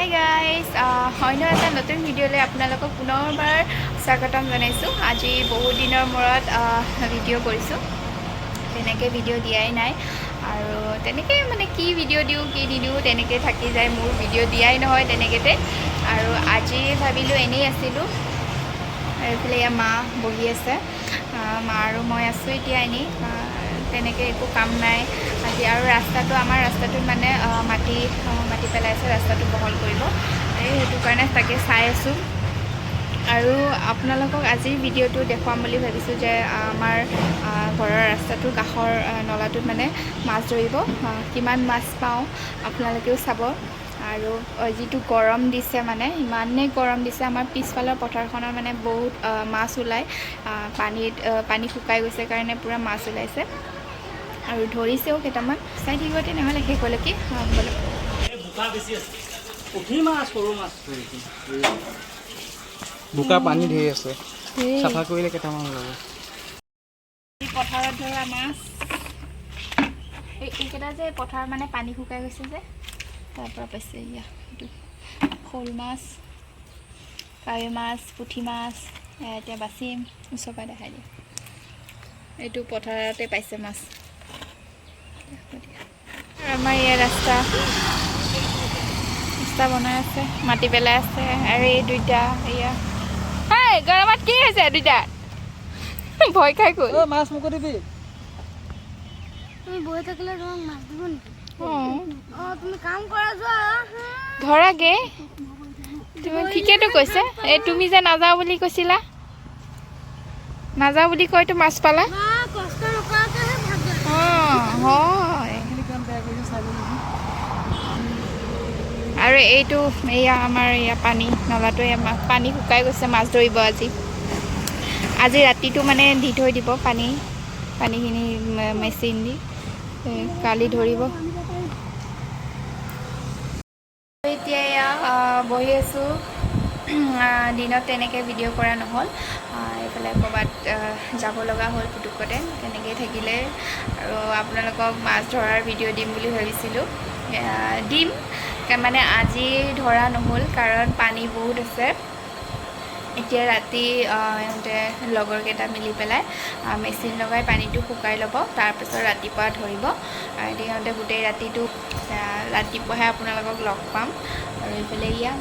Hi guys, অন্য এটা নতুন ভিডিঅ'লৈ আপোনালোকক পুনৰবাৰ স্বাগতম জনাইছোঁ। আজি বহুত দিনৰ মূৰত ভিডিঅ' কৰিছোঁ। তেনেকৈ ভিডিঅ' দিয়াই নাই আৰু তেনেকৈ মানে কি ভিডিঅ' দিওঁ কি নিদিওঁ তেনেকৈ থাকি যায়, মোৰ ভিডিঅ' দিয়াই নহয় তেনেকৈ। আৰু আজি ভাবিলোঁ এনেই আছিলোঁ, এইফালে মা বহি আছে, মা আৰু মই আছোঁ এতিয়া এনেই, তেনেকৈ একো কাম নাই আজি। আৰু আমাৰ ৰাস্তাটোত মানে মাটি পেলাইছে, ৰাস্তাটো বহল কৰিব, সেইটো কাৰণে তাকে চাই আছোঁ। আৰু আপোনালোকক আজিৰ ভিডিঅ'টো দেখুৱাম বুলি ভাবিছোঁ যে আমাৰ ঘৰৰ ৰাস্তাটোৰ কাষৰ নলাটোত মানে মাছ ধৰিব, কিমান মাছ পাওঁ আপোনালোকেও চাব। আৰু যিটো গৰম দিছে, মানে ইমানেই গৰম দিছে, আমাৰ পিছফালৰ পথাৰখনত মানে বহুত মাছ ওলায়, পানী শুকাই গৈছে কাৰণে পূৰা মাছ ওলাইছে আৰু ধৰিছেও কেইটামান। চাই থাকিব তেনেহ'লে শেষলৈকে। বোকা পানী ধেৰ আছে, চাফা কৰিলে কেইটামান ওলাব। পথাৰত ধৰা মাছ, এইকেইটা যে পথাৰত মানে পানী শুকাই গৈছে যে তাৰ পৰা পাইছে। এইটো শ'ল মাছ, কাৱৈ মাছ, পুঠি মাছ, এতিয়া বাচিম, ওচৰৰ পৰা দেখাই দিয়ে। এইটো পথাৰতে পাইছে মাছ। আমাৰ ইয়াৰ ৰাস্তা বনাই আছে, মাটি পেলাই আছে। আৰু এই দুইটা এয়া গৰমত কি হৈছে, দুইটা ভয় খাই গ'ল। মাছ মোকো দিবি। তুমি বহি থাকিলে তোমাক মাছ দিব নেকি? তুমি কাম কৰা যোৱা। ধৰাগে, তুমি ঠিকেতো কৈছে। এই তুমি যে নাযাওঁ বুলি কৈছিলা, নাযাওঁ বুলি কৈতো মাছ পালা। কষ্ট নকৰাকেহে ভাগ হয়। আৰু এইটো আমাৰ পানী নলাটো, পানী শুকাই গৈছে, মাছ ধৰিব আজি ৰাতিটো মানে দি থৈ দিব পানীখিনি মেচিন দি, কালি ধৰিব। এতিয়া বহি আছোঁ, দিনত তেনেকৈ ভিডিঅ' কৰা নহ'ল, এইফালে ক'ৰবাত যাব লগা হ'ল পুতুকতে, তেনেকৈ থাকিলে। আৰু আপোনালোকক মাছ ধৰাৰ ভিডিঅ' দিম বুলি ভাবিছিলোঁ, দিম মানে আজি ধৰা নহ'ল কাৰণ পানী বহুত আছে। এতিয়া ৰাতি ইহঁতে লগৰকেইটা মিলি পেলাই মেচিন লগাই পানীটো শুকাই ল'ব, তাৰপিছত ৰাতিপুৱা ধৰিব। আৰু সিহঁতে গোটেই ৰাতিপুৱাহে আপোনালোকক লগ পাম। আৰু এইফালে এয়া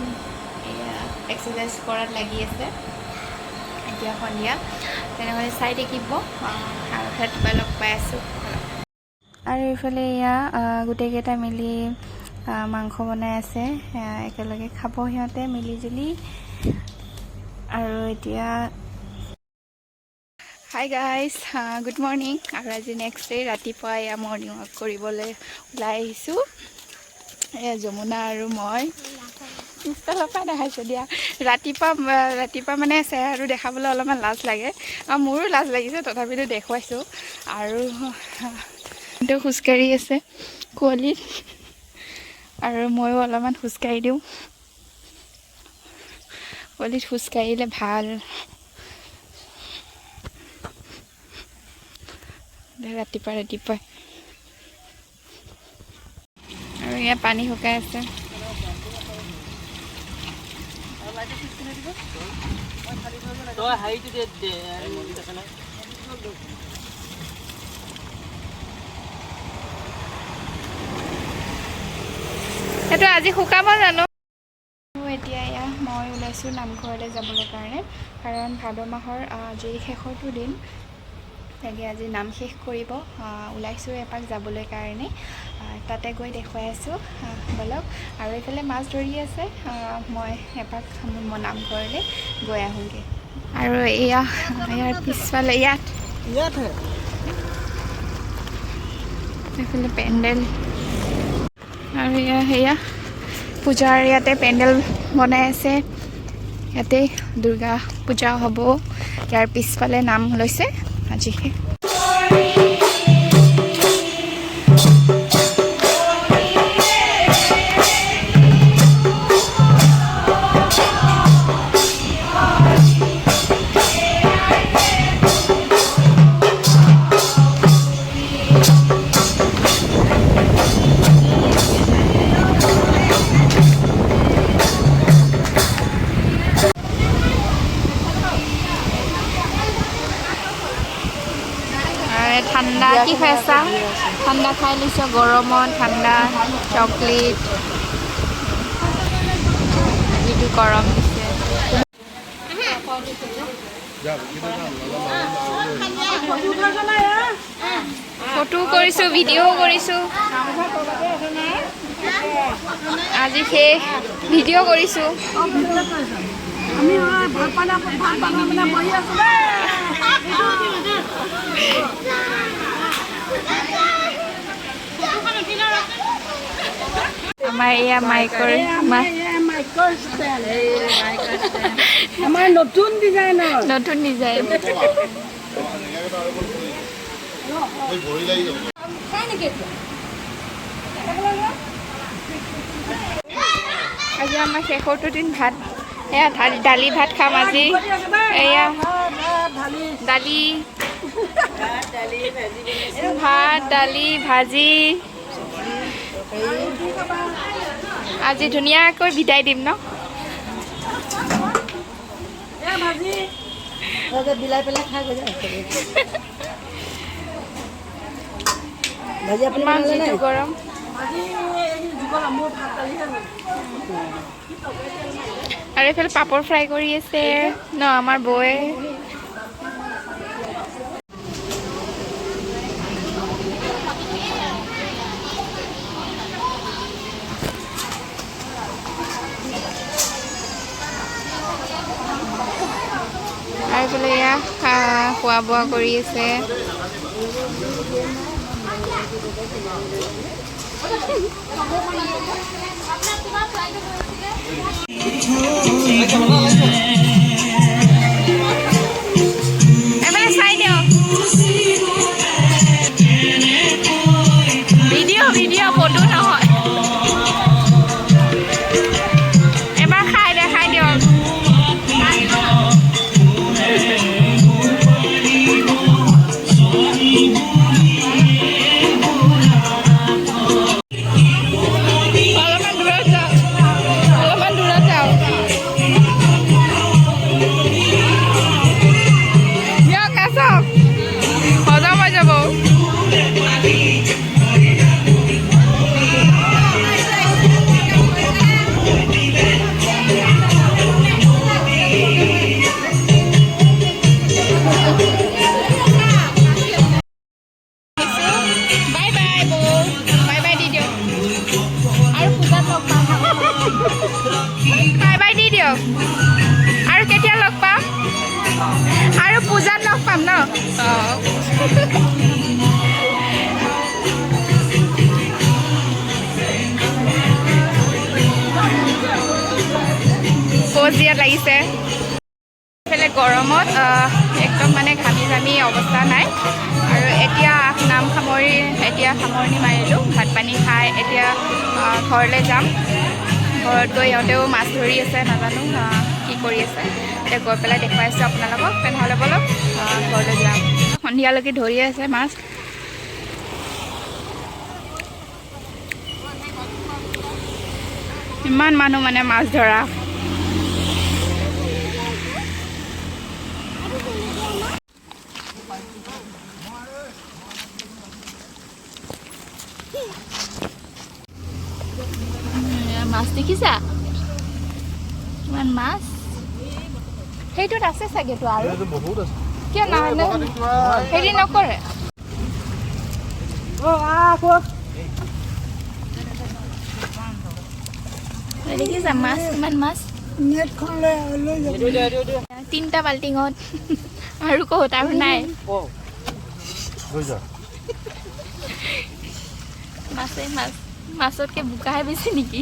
এক্সাৰচাইজ কৰাত লাগি আছে, এতিয়া সন্ধিয়া। তেনেহ'লে চাই থাকিব, আৰু ৰাতিপুৱা লগ পাই আছোঁ। আৰু এইফালে গোটেইকেইটা মিলি মাংস বনাই আছে, একেলগে খাব সিহঁতে মিলিজুলি। আৰু এতিয়া হাই গাইজ, গুড মৰ্ণিং। আৰু আজি নেক্সট ডে, ৰাতিপুৱা মৰ্ণিং ৱাক কৰিবলৈ ওলাই আহিছোঁ। যমুনা আৰু মই ইনষ্টালৰ পৰা দেখাইছোঁ দিয়া। ৰাতিপুৱা মানে চেহেৰাটো দেখাবলৈ অলপমান লাজ লাগে, আৰু মোৰো লাজ লাগিছে, তথাপিতো দেখুৱাইছোঁ। আৰু খোজকাঢ়ি আছে কুঁৱলীত, আৰু ময়ো অলপমান খোজকাঢ়ি দিওঁ। কুঁৱলীত খোজকাঢ়িলে ভাল। ৰাতিপুৱাই আৰু ইয়াত পানী শুকাই আছে। সেইটো আজি শুকাব জানো? এতিয়া মই ওলাইছোঁ নামঘৰলৈ যাবলৈ কাৰণে, কাৰণ ভাদ মাহৰ আজি শেষৰটো দিন, তাকে আজি নাম শেষ কৰিব ওলাইছোঁ এপাক যাবলৈ কাৰণে। তাতে গৈ দেখুৱাই আছোঁ, বলক। আৰু এইফালে মাছ ধৰি আছে, মই এপাক নামঘৰলৈ গৈ আহোঁগৈ। আৰু ইয়াৰ পিছফালে এইফালে পেণ্ডেল, আৰু সেয়া পূজাৰ ইয়াতে পেণ্ডেল বনাই আছে। ইয়াতে দুৰ্গা পূজা হ'ব, ইয়াৰ পিছফালে নাম লৈছে আজি। ঠাণ্ডা কি খাই আছা ঠাণ্ডা খাই লৈছ গৰমত ঠাণ্ডা চকলেট যিটো গৰম দিছে ফটো কৰিছোঁ ভিডিঅ' কৰিছোঁ আজি সেই ভিডিঅ' কৰিছোঁ আমাৰ এয়া মাইকৰ আমাৰ নতুন ডিজাইনৰ নতুন ডিজাইন আজি আমাৰ শেষৰটো দিন ভাত এয়া দালি ভাত খাম আজি এয়া দালি ভাত দালি ভাজি আজি ধুনীয়াকৈ বিদায় দিম ন বিলাই পেলাই খাই গৈ ভাজি আপুনি ইমান যিটো গৰম আৰু এইফালে পাপৰ ফ্ৰাই কৰি আছে ন আমাৰ বৌয়ে আৰু এইফালে এয়া খোৱা বোৱা কৰি আছে চাই দিয়ক ভিডিঅ' ফটো নহয় এবাৰ দেখাই দিয়ক আৰু কেতিয়া লগ পাম আৰু পূজাত লগ পাম ন পজিয়াত লাগিছে এইফালে গৰমত একদম মানে ঘামি ঘামি অৱস্থা নাই আৰু এতিয়া সামৰণি মাৰিলোঁ ভাত পানী খাই এতিয়া ঘৰলৈ যাম ঘৰত গৈ ইহঁতেও মাছ ধৰি আছে নাজানো কি কৰি আছে এতিয়া গৈ পেলাই দেখুৱাই আছোঁ আপোনালোকক তেনেহ'লে বলক ঘৰলৈ যাম সন্ধিয়ালৈকে ধৰিয়ে আছে মাছ ইমান মানুহ মানে মাছ ধৰা মাছ দেখিছা কিমান মাছ সেইটোত আছে চাগেতো আৰু কিয় নাহে হেৰি নকৰে দেখিছা মাছ কিমান মাছ তিনিটা বাল্টিঙত আৰু ক'ত আৰু নাই মাছে মাছ মাছতকৈ বোকাহে বেছি নেকি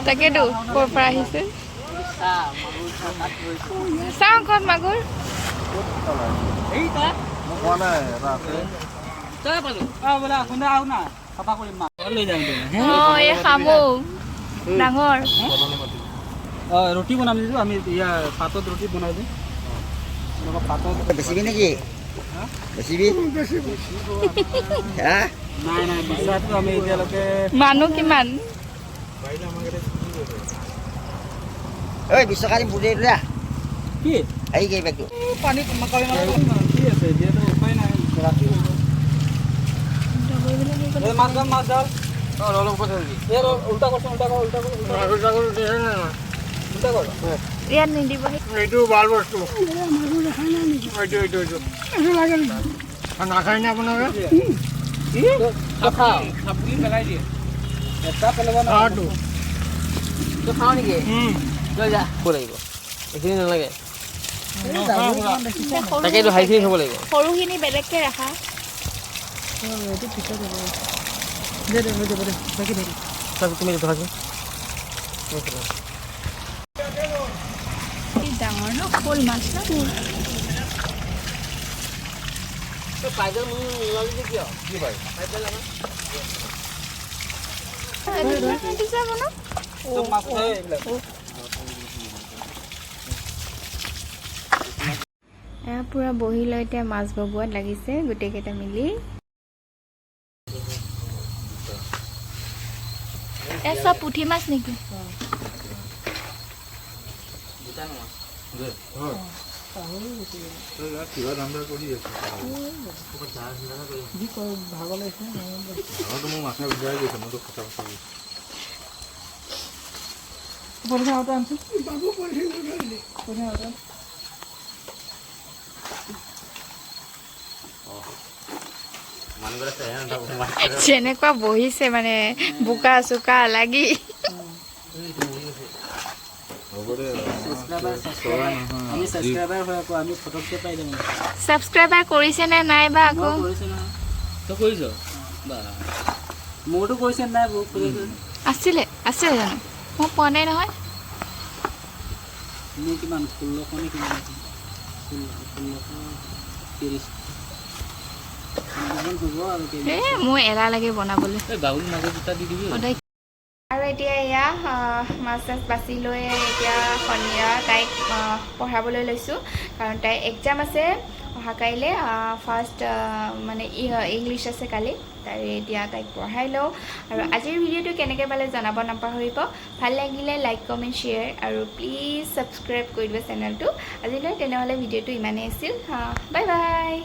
তাকেতো ক'ৰ পৰা আহিছে চাওঁ ক'ত মাগুৰ এই খামো ডাঙৰ ৰুটি বনাম দিছোঁ আমি ইয়াৰ পাতত ৰুটি বনাই দিম বেছিবি নেকি বেছিবি নাই নাই বিশ্বাসটো আমি এতিয়ালৈকে মানুহ কিমান ঐ বিশ্বকালী বুজাই দিয়া কি Ấy cái bạc পানী কালি মাছ কি আছে যিহেতু উপায় নাই ৰাতি হ'ব এই মাছ দাম মাছ ডাল অলপ কথা দি এই উল্টা কৰছ উল্টা কৰ উল্টা কৰ উল্টা কৰ ইয়াত নিদিব এইটো ভাল বস্তু এইটো এইটো এইটো লাগে নাখায় না আপোনালোকে কি খাওঁ খাবলি পেলাই দিয়ে এটা পেলাব না তো খাওঁ নেকি লৈ যা হ'ব লাগিব এইখিনি নালাগে তাকেইতো হাইখিনি হ'ব লাগিব সৰুখিনি বেলেগকৈ ৰাখা তুমি ধৰাচোন কি ডাঙৰ ন শ'ল মাছ ন পাইডাল মোক নোলালি যে কিয় কি পাই পাইডাল আমাৰ যাব ন চব মাছ আছে এইবিলাক এয়া পূৰা বহি লৈ এতিয়া মাছ বগোৱাত লাগিছে গোটেইকেইটা মিলি এয়া চব পুঠি মাছ নেকি যেনেকুৱা বহিছে মানে বোকা চোকা লাগি আমি সাবস্ক্ৰাইবাৰ হৈ আকৌ আমি ফটোকে পাই যাম ছাবস্ক্ৰাইবাৰ কৰিছে নে নাই বা আকৌ কৰিছে না তো কৰিছ বা মোৰটো কৰিছে নাই বহুত আছিলে জানো মই পোৱা নাই নহয় মোৰ কিমান 1600 নে কিমান 1630 মোৰ এলাহ লাগে বনাবলৈ বাবুল মাছ দুটা দি দিবি আৰু এতিয়া এয়া মাছ চাছ বাছি লৈ এতিয়া সন্ধিয়া তাইক পঢ়াবলৈ লৈছোঁ কাৰণ তাইৰ এক্সাম আছে অহা কাইলৈ ফাৰ্ষ্ট মানে ইংলিছ আছে কালি তাই এতিয়া তাইক পঢ়াই লওঁ আৰু আজিৰ ভিডিঅ'টো কেনেকৈ পালে জনাব নাপাহৰিব ভাল লাগিলে লাইক কমেণ্ট শ্বেয়াৰ আৰু প্লিজ ছাবস্ক্ৰাইব কৰি দিব চেনেলটো আজিলৈ তেনেহ'লে ভিডিঅ'টো ইমানেই আছিল বাই বাই